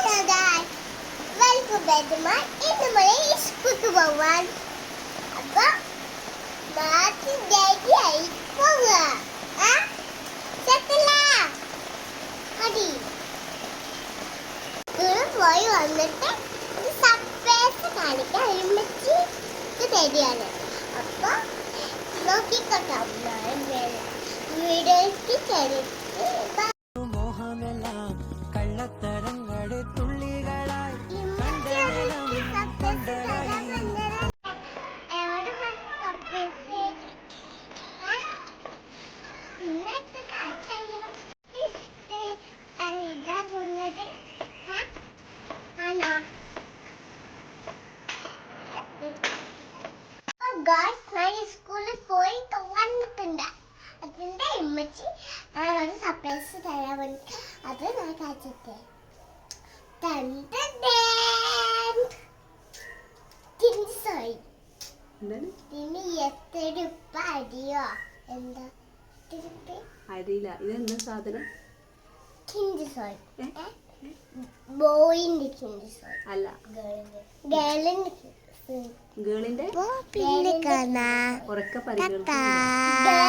Hello guys, welcome back to my ഇന്ന് സ്കൂൾക്ക് പോവാൻ അപ്പൊ നാട്ടിൽ ഡേറ്റിയായി പോവുക സെറ്റല്ല അടി പോയി വന്നിട്ട് സർപ്രൈസ് കാണിക്കാൻ ഒരുമിച്ച് തരികയാണ്. അപ്പൊ നോക്കിക്കോട്ടെ വീഡിയോയ്ക്ക് ചെറിയ സ്കൂളിൽ പോയി വന്നിട്ടുണ്ട്. അതിന്റെ ഇമ്മച്ചി സർപ്രൈസ് തരാൻ വേണ്ടി അത് ഞാൻ കാണിച്ചിട്ട് അരിയോ എന്താ അറിയില്ല. ഇതെന്താ സാധനം? ബോയിന്റെ കിൻഡി സോയ് അല്ല, ഗേളിന്റെ ഗേളിന്റെ പിന്നെ കാണാ ഉറക്കെ പരിഗണിക്കുക.